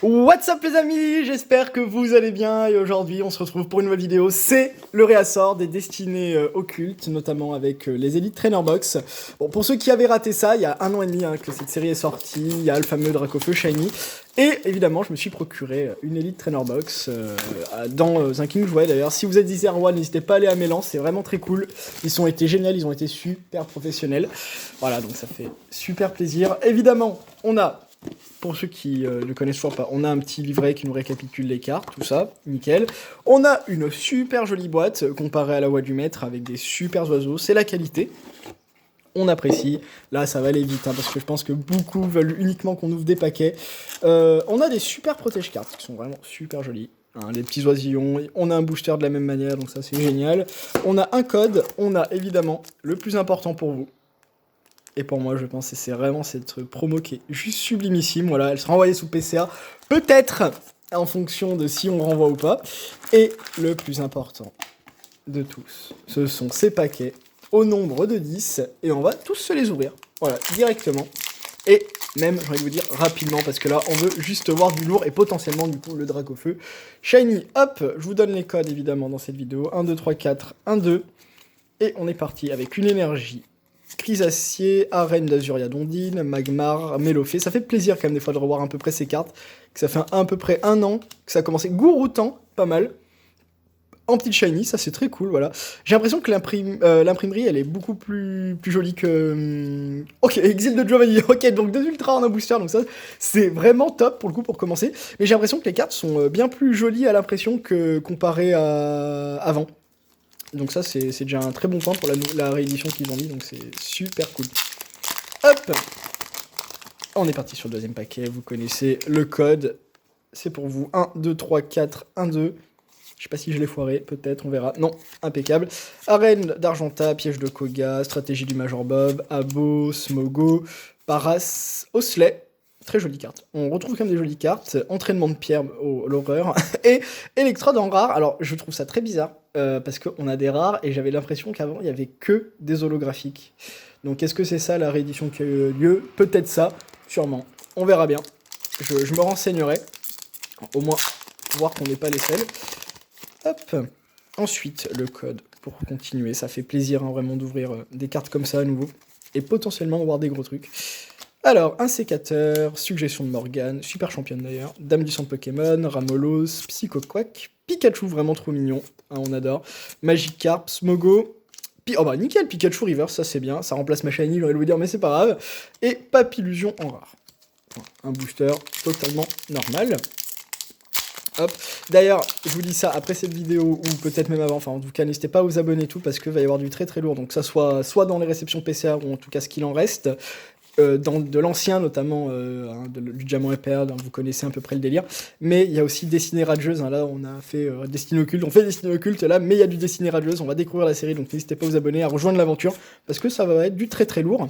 What's up les amis, j'espère que vous allez bien et aujourd'hui on se retrouve pour une nouvelle vidéo, c'est le réassort des destinées occultes, notamment avec les Elite Trainer Box. Bon, pour ceux qui avaient raté ça, il y a 1 an et demi que cette série est sortie, il y a le fameux Dracofeu Shiny, et évidemment je me suis procuré une Elite Trainer Box dans un King Jouet d'ailleurs. Si vous êtes Zerwa, n'hésitez pas à aller à Mélan, c'est vraiment très cool, ils ont été géniaux, ils ont été super professionnels. Voilà, donc ça fait super plaisir. Évidemment, on a... Pour ceux qui ne connaissent toujours pas, on a un petit livret qui nous récapitule les cartes, tout ça, nickel. On a une super jolie boîte comparée à la voix du maître avec des super oiseaux, c'est la qualité. On apprécie. Là, ça va aller vite parce que je pense que beaucoup veulent uniquement qu'on ouvre des paquets. On a des super protège-cartes qui sont vraiment super jolies. Les petits oisillons. On a un booster de la même manière, donc ça c'est génial. On a un code. On a évidemment le plus important pour vous. Et pour moi, je pense que c'est vraiment cette promo qui est juste sublimissime. Voilà, elle sera envoyée sous PCA, peut-être en fonction de si on renvoie ou pas. Et le plus important de tous, ce sont ces paquets au nombre de 10. Et on va tous se les ouvrir. Voilà, directement. Et même, j'ai envie de vous dire, rapidement, parce que là, on veut juste voir du lourd et potentiellement, du coup, le Dracofeu Shiny. Hop, je vous donne les codes, évidemment, dans cette vidéo. 1, 2, 3, 4, 1, 2. Et on est parti avec une énergie. Chrysacier, Arène d'Azuria Dondine, Magmar, Mélofée. Ça fait plaisir quand même des fois de revoir à peu près ces cartes. Que ça fait à peu près 1 an que ça a commencé. Gouroutan, pas mal. En petite shiny, ça c'est très cool, voilà. J'ai l'impression que l'imprimerie, elle est beaucoup plus jolie que... Ok, Exil de Giovanni, ok, donc 2 ultras en un booster, donc ça, c'est vraiment top pour le coup pour commencer. Mais j'ai l'impression que les cartes sont bien plus jolies à l'impression que comparé à avant. Donc ça, c'est déjà un très bon point pour la réédition qu'ils ont mis, donc c'est super cool. Hop, on est parti sur le deuxième paquet, vous connaissez le code. C'est pour vous, 1, 2, 3, 4, 1, 2. Je sais pas si je l'ai foiré, peut-être, on verra. Non, impeccable. Arène d'Argenta, Piège de Koga, Stratégie du Major Bob, Abo, Smogo, Paras, Osley. Très jolie carte. On retrouve quand même des jolies cartes. Entraînement de pierre, l'horreur. Et Electrode en rare. Alors, je trouve ça très bizarre. Parce qu'on a des rares. Et j'avais l'impression qu'avant, il n'y avait que des holographiques. Donc, est-ce que c'est ça la réédition qui a eu lieu? Peut-être ça. Sûrement. On verra bien. Je me renseignerai. Au moins, voir qu'on n'est pas les seuls. Hop. Ensuite, le code pour continuer. Ça fait plaisir vraiment d'ouvrir des cartes comme ça à nouveau. Et potentiellement voir des gros trucs. Alors, un sécateur, suggestion de Morgane, super championne d'ailleurs, Dame du sang Pokémon, Ramolos, Psychoquack, Pikachu vraiment trop mignon, on adore, Magikarp, Smogo, oh bah nickel, Pikachu Reverse, ça c'est bien, ça remplace ma shiny, j'aurais voulu dire, mais c'est pas grave, et Papillusion en rare. Un booster totalement normal. Hop. D'ailleurs, je vous dis ça après cette vidéo, ou peut-être même avant, enfin en tout cas n'hésitez pas à vous abonner et tout, parce qu'il va y avoir du très très lourd, donc ça soit dans les réceptions PCA, ou en tout cas ce qu'il en reste, de l'ancien notamment, du Diamant et Perle, vous connaissez à peu près le délire, mais il y a aussi Destinée Rageuse, là on a fait Destinée Occulte, on fait Destinée Occulte là, mais il y a du Destinée Rageuse, on va découvrir la série, donc n'hésitez pas à vous abonner, à rejoindre l'aventure, parce que ça va être du très très lourd,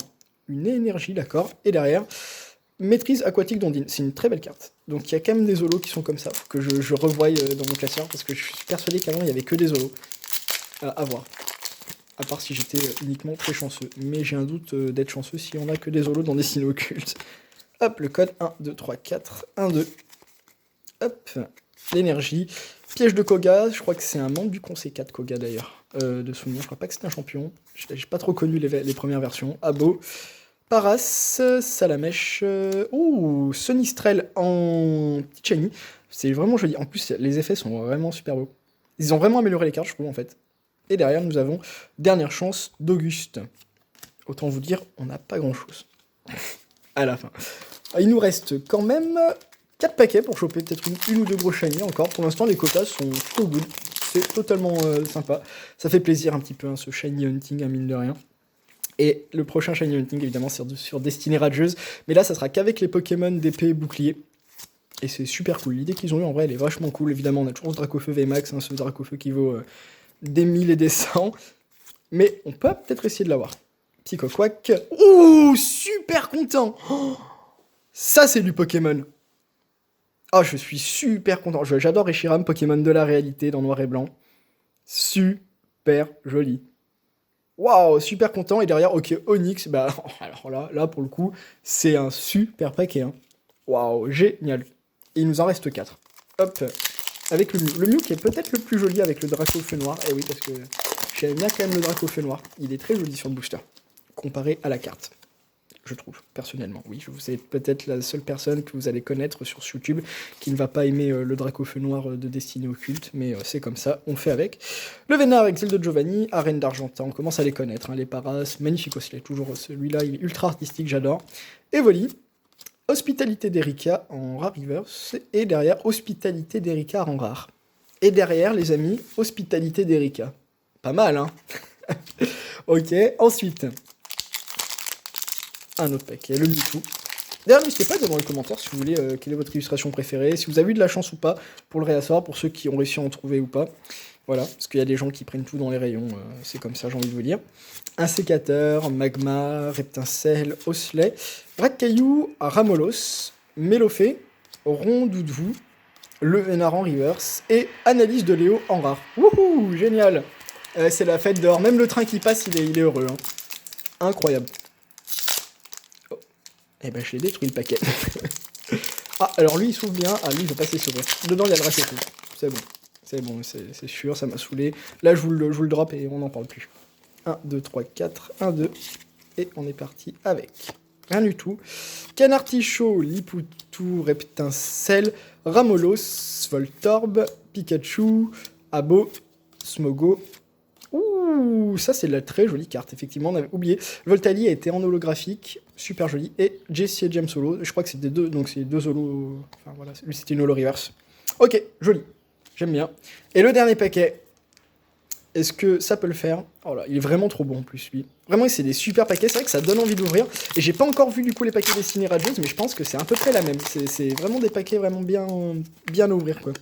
une énergie, d'accord, et derrière, Maîtrise Aquatique d'Ondine, c'est une très belle carte, donc il y a quand même des holos qui sont comme ça, faut que je revoie dans mon classeur, parce que je suis persuadé qu'avant il y avait que des holos, à voir. À part si j'étais uniquement très chanceux. Mais j'ai un doute d'être chanceux si on a que des holos dans Destinée Occulte. Hop, le code 1, 2, 3, 4, 1, 2. Hop, l'énergie. Piège de Koga, je crois que c'est un membre du Conseil 4 Koga d'ailleurs. De souvenir, je crois pas que c'était un champion. J'ai pas trop connu les premières versions. Abo. Paras, Salamèche. Ouh, Sonistrel en petit shiny. C'est vraiment joli. En plus, les effets sont vraiment super beaux. Ils ont vraiment amélioré les cartes, je trouve, en fait. Et derrière, nous avons Dernière Chance d'Auguste. Autant vous dire, on n'a pas grand-chose à la fin. Il nous reste quand même 4 paquets pour choper peut-être une ou deux gros shiny encore. Pour l'instant, les quotas sont trop good. C'est totalement sympa. Ça fait plaisir un petit peu, ce shiny hunting, mine de rien. Et le prochain shiny hunting, évidemment, c'est sur Destinée Rageuse. Mais là, ça sera qu'avec les Pokémon d'épée et bouclier. Et c'est super cool. L'idée qu'ils ont eue, en vrai, elle est vachement cool. Évidemment, on a toujours ce Dracofeu VMAX, ce Dracofeu qui vaut... des 1000 et des 100, mais on peut peut-être essayer de l'avoir. Psychoquack. Ouh, super content. Oh, ça, c'est du Pokémon. Oh, je suis super content. J'adore Reshiram, Pokémon de la réalité, dans noir et blanc. Super joli. Waouh, super content. Et derrière, ok, Onyx. Bah, alors là pour le coup, c'est un super paquet. Waouh, génial. Et il nous en reste 4. Hop, avec le Mew. Le Mew qui est peut-être le plus joli avec le Draco Feu Noir. Eh oui, parce que j'aime bien quand même le Draco Feu Noir. Il est très joli sur le booster, comparé à la carte. Je trouve, personnellement. Oui, vous êtes peut-être la seule personne que vous allez connaître sur YouTube qui ne va pas aimer le Draco Feu Noir de Destinée Occulte, mais c'est comme ça, on fait avec. Le Vénard, Exil de Giovanni, Arène d'Argentin, on commence à les connaître, hein, les Paras, magnifique aussi, toujours celui-là, il est ultra artistique, j'adore. Evoli, Hospitalité d'Erika en rare reverse, et derrière, Hospitalité d'Erika en rare. Et derrière, les amis, Hospitalité d'Erika. Pas mal, hein. Ok, ensuite... un autre paquet, le Mewtwo. D'ailleurs, n'hésitez pas à dire dans les commentaires si vous voulez quelle est votre illustration préférée, si vous avez eu de la chance ou pas pour le réassort, pour ceux qui ont réussi à en trouver ou pas. Voilà, parce qu'il y a des gens qui prennent tout dans les rayons, c'est comme ça, j'ai envie de vous dire. Un sécateur, Magma, Reptincelle, Osley, Rakkayu, Ramolos, Melofé, Rondoudou, le Vénard en reverse et Analyse de Léo en rare. Wouhou, génial. C'est la fête dehors, même le train qui passe, il est heureux. Hein. Incroyable. Eh ben, je l'ai détruit le paquet. Ah, alors lui, il s'ouvre bien. Ah, lui, il va pas se s'ouvrir. Dedans, il y a le Rakkayu. C'est bon. C'est bon, c'est sûr, ça m'a saoulé. Là, je vous le drop et on n'en parle plus. 1, 2, 3, 4. 1, 2. Et on est parti avec. Rien du tout. Canartichaud, Lipoutou, Reptincelle, Ramolos, Voltorb, Pikachu, Abo, Smogo. Ouh, ça c'est de la très jolie carte, effectivement, on avait oublié. Voltali a été en holographique, super joli. Et Jessie et James Holo, je crois que c'est des deux, donc c'est deux holo. Enfin voilà, lui c'était une holo reverse. Ok, joli, j'aime bien. Et le dernier paquet, est-ce que ça peut le faire? Oh là, il est vraiment trop bon en plus, lui. Vraiment, c'est des super paquets, c'est vrai que ça donne envie d'ouvrir. Et j'ai pas encore vu du coup les paquets destinés Radios, mais je pense que c'est à peu près la même. C'est vraiment des paquets vraiment bien à ouvrir, quoi.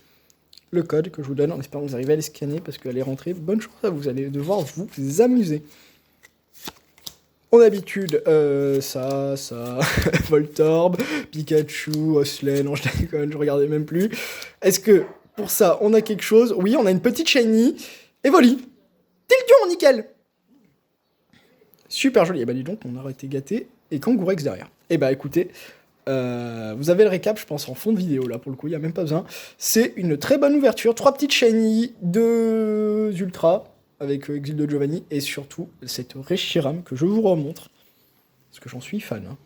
Le code que je vous donne en espérant que vous arrivez à les scanner parce qu'elle est rentrée. Bonne chance à vous, vous allez devoir vous amuser. En habitude, ça, Voltorb, Pikachu, Osley, non je déconne, je regardais même plus. Est-ce que pour ça on a quelque chose? Oui, on a une petite shiny. Evoli. Tiltion, nickel. Super joli. Et bah dis donc, on aurait été gâté. Et Kangourex derrière. Et bah écoutez. Vous avez le récap, je pense, en fond de vidéo, là, pour le coup, il n'y a même pas besoin. C'est une très bonne ouverture. 3 petites shiny, 2 ultra, avec Exil de Giovanni, et surtout, cette Reshiram que je vous remontre, parce que j'en suis fan. Hein.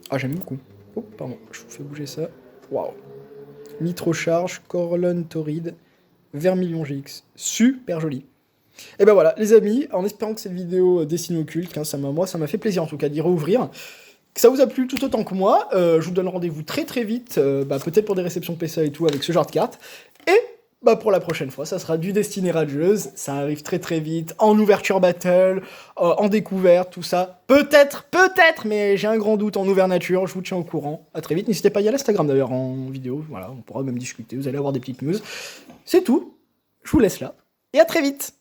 Ah, j'aime beaucoup. Oh, pardon, je vous fais bouger ça. Waouh. Nitrocharge, Corlon Torrid, Vermilion GX. Super joli. Et ben voilà, les amis, en espérant que cette vidéo dessine occulte, hein, moi, ça m'a fait plaisir, en tout cas, d'y rouvrir. Que ça vous a plu tout autant que moi, je vous donne rendez-vous très vite, peut-être pour des réceptions PSA et tout avec ce genre de carte. Et pour la prochaine fois, ça sera du Destinée Radieuse, ça arrive très vite, en ouverture battle, en découverte, tout ça. Peut-être, mais j'ai un grand doute en ouverture, je vous tiens au courant. À très vite, n'hésitez pas à y aller à Instagram d'ailleurs en vidéo, voilà, on pourra même discuter, vous allez avoir des petites news. C'est tout, je vous laisse là, et à très vite.